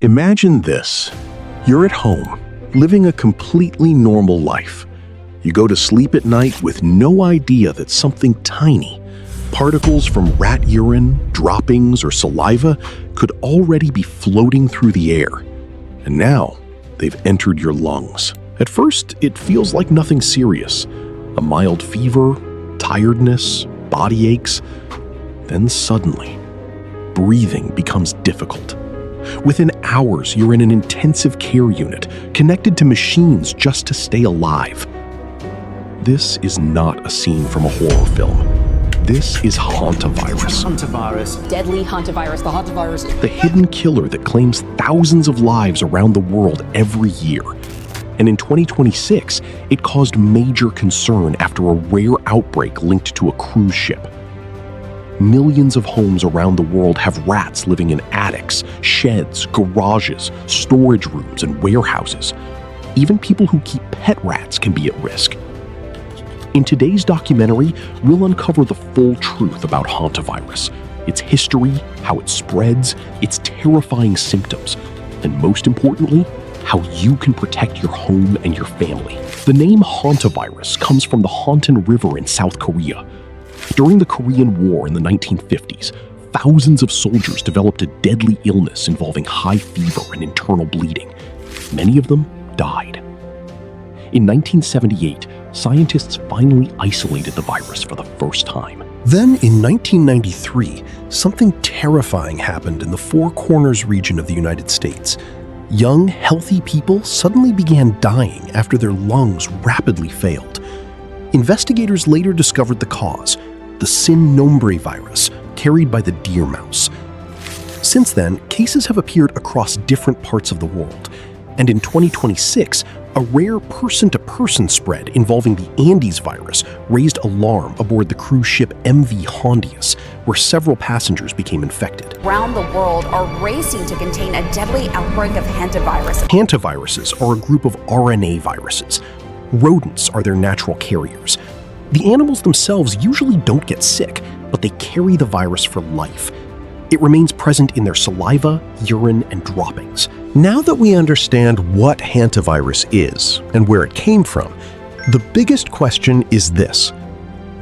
Imagine this. You're at home, living a completely normal life. You go to sleep at night with no idea that something tiny, particles from rat urine, droppings, or saliva could already be floating through the air. And now, they've entered your lungs. At first, it feels like nothing serious. A mild fever, tiredness, body aches. Then suddenly, breathing becomes difficult. Within hours, you're in an intensive care unit, connected to machines just to stay alive. This is not a scene from a horror film. This is Hantavirus. Hantavirus. Deadly hantavirus. The hantavirus. The hidden killer that claims thousands of lives around the world every year. And in 2026, it caused major concern after a rare outbreak linked to a cruise ship. Millions of homes around the world have rats living in attics, sheds, garages, storage rooms, and warehouses. Even people who keep pet rats can be at risk. In today's documentary, we'll uncover the full truth about hantavirus, its history, how it spreads, its terrifying symptoms, and most importantly, how you can protect your home and your family. The name hantavirus comes from the Hantan River in South Korea. During the Korean War in the 1950s, thousands of soldiers developed a deadly illness involving high fever and internal bleeding. Many of them died. In 1978, scientists finally isolated the virus for the first time. Then, in 1993, something terrifying happened in the Four Corners region of the United States. Young, healthy people suddenly began dying after their lungs rapidly failed. Investigators later discovered the cause, the Sin Nombre virus, carried by the deer mouse. Since then, cases have appeared across different parts of the world, and in 2026, a rare person-to-person spread involving the Andes virus raised alarm aboard the cruise ship MV Hondius, where several passengers became infected. Around the world are racing to contain a deadly outbreak of hantavirus. Hantaviruses are a group of RNA viruses. Rodents are their natural carriers. The animals themselves usually don't get sick, but they carry the virus for life. It remains present in their saliva, urine, and droppings. Now that we understand what hantavirus is and where it came from, the biggest question is this: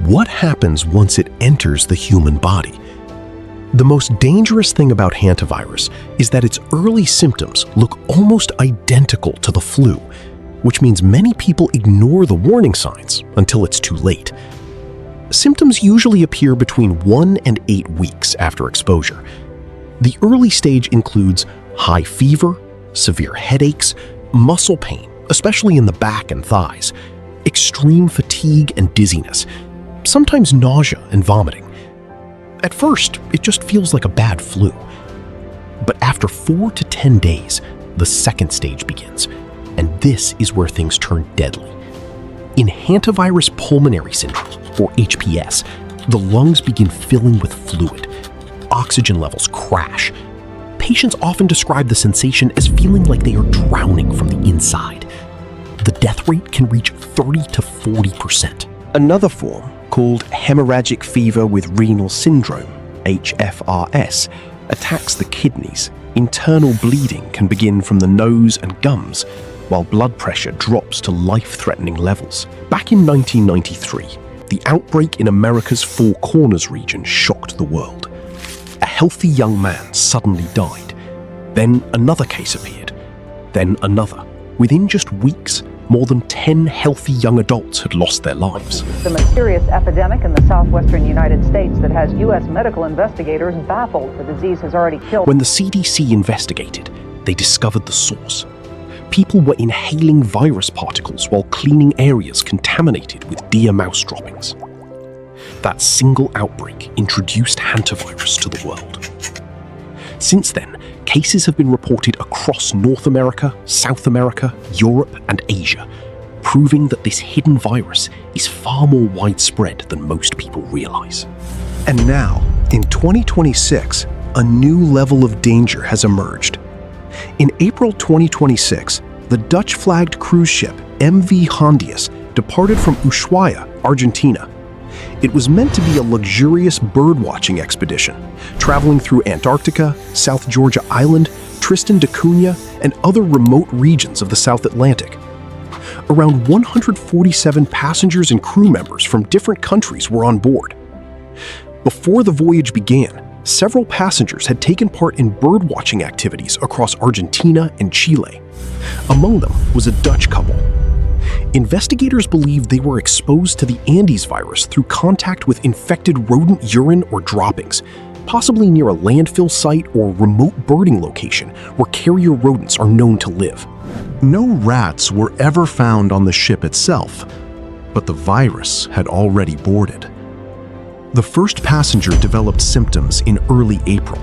what happens once it enters the human body? The most dangerous thing about hantavirus is that its early symptoms look almost identical to the flu, which means many people ignore the warning signs until it's too late. Symptoms usually appear between 1 and 8 weeks after exposure. The early stage includes high fever, severe headaches, muscle pain, especially in the back and thighs, extreme fatigue and dizziness, sometimes nausea and vomiting. At first, it just feels like a bad flu. But after 4 to 10 days, the second stage begins, and this is where things turn deadly. In Hantavirus Pulmonary Syndrome, or HPS, the lungs begin filling with fluid. Oxygen levels crash. Patients often describe the sensation as feeling like they are drowning from the inside. The death rate can reach 30 to 40%. Another form, called hemorrhagic fever with renal syndrome, HFRS, attacks the kidneys. Internal bleeding can begin from the nose and gums, while blood pressure drops to life-threatening levels. Back in 1993, the outbreak in America's Four Corners region shocked the world. A healthy young man suddenly died. Then another case appeared. Then another. Within just weeks, more than 10 healthy young adults had lost their lives. The mysterious epidemic in the southwestern United States that has U.S. medical investigators baffled. The disease has already killed. When the CDC investigated, they discovered the source. People were inhaling virus particles while cleaning areas contaminated with deer mouse droppings. That single outbreak introduced hantavirus to the world. Since then, cases have been reported across North America, South America, Europe, and Asia, proving that this hidden virus is far more widespread than most people realize. And now, in 2026, a new level of danger has emerged. In April 2026, the Dutch-flagged cruise ship MV Hondius departed from Ushuaia, Argentina. It was meant to be a luxurious birdwatching expedition, traveling through Antarctica, South Georgia Island, Tristan da Cunha, and other remote regions of the South Atlantic. Around 147 passengers and crew members from different countries were on board. Before the voyage began, several passengers had taken part in birdwatching activities across Argentina and Chile. Among them was a Dutch couple. Investigators believe they were exposed to the Andes virus through contact with infected rodent urine or droppings, possibly near a landfill site or remote birding location where carrier rodents are known to live. No rats were ever found on the ship itself, but the virus had already boarded. The first passenger developed symptoms in early April.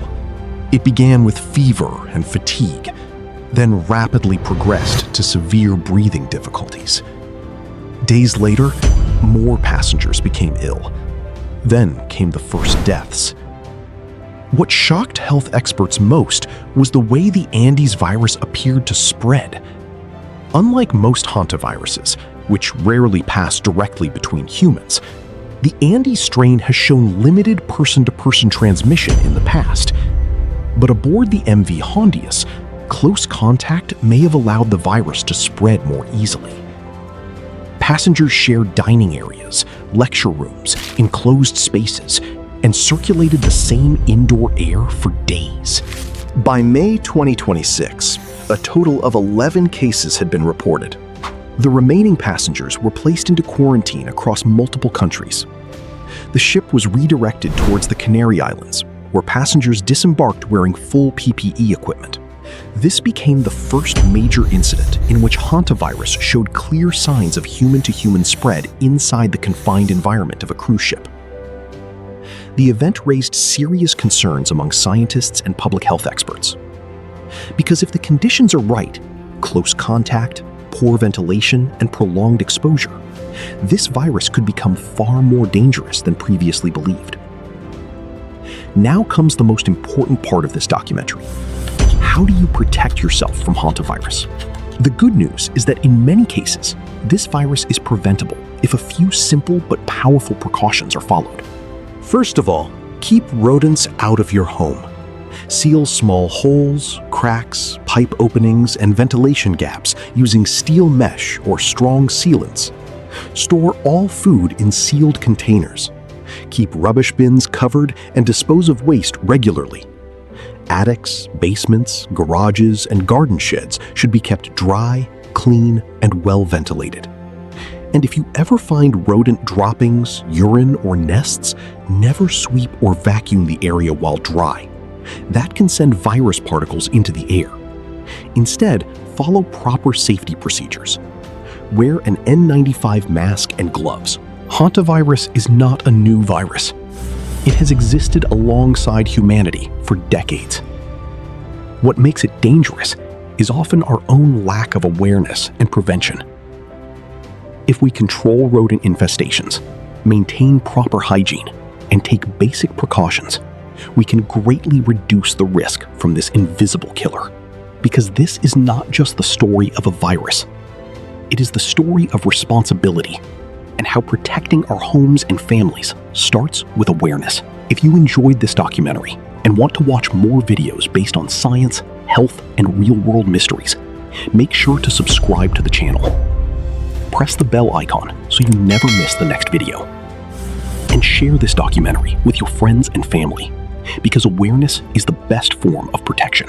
It began with fever and fatigue, then rapidly progressed to severe breathing difficulties. Days later, more passengers became ill. Then came the first deaths. What shocked health experts most was the way the Andes virus appeared to spread. Unlike most hantaviruses, which rarely pass directly between humans, the Andes strain has shown limited person-to-person transmission in the past. But aboard the MV Hondius, close contact may have allowed the virus to spread more easily. Passengers shared dining areas, lecture rooms, enclosed spaces, and circulated the same indoor air for days. By May 2026, a total of 11 cases had been reported. The remaining passengers were placed into quarantine across multiple countries. The ship was redirected towards the Canary Islands, where passengers disembarked wearing full PPE equipment. This became the first major incident in which hantavirus showed clear signs of human-to-human spread inside the confined environment of a cruise ship. The event raised serious concerns among scientists and public health experts. Because if the conditions are right, close contact, poor ventilation, and prolonged exposure, this virus could become far more dangerous than previously believed. Now comes the most important part of this documentary. How do you protect yourself from hantavirus? The good news is that in many cases, this virus is preventable if a few simple but powerful precautions are followed. First of all, keep rodents out of your home. Seal small holes, cracks, pipe openings, and ventilation gaps using steel mesh or strong sealants. Store all food in sealed containers. Keep rubbish bins covered and dispose of waste regularly. Attics, basements, garages, and garden sheds should be kept dry, clean, and well ventilated. And if you ever find rodent droppings, urine, or nests, never sweep or vacuum the area while dry. That can send virus particles into the air. Instead, follow proper safety procedures. Wear an N95 mask and gloves. Hantavirus is not a new virus. It has existed alongside humanity for decades. What makes it dangerous is often our own lack of awareness and prevention. If we control rodent infestations, maintain proper hygiene, and take basic precautions, we can greatly reduce the risk from this invisible killer. Because this is not just the story of a virus. It is the story of responsibility and how protecting our homes and families starts with awareness. If you enjoyed this documentary and want to watch more videos based on science, health, and real-world mysteries, make sure to subscribe to the channel. Press the bell icon so you never miss the next video. And share this documentary with your friends and family, because awareness is the best form of protection.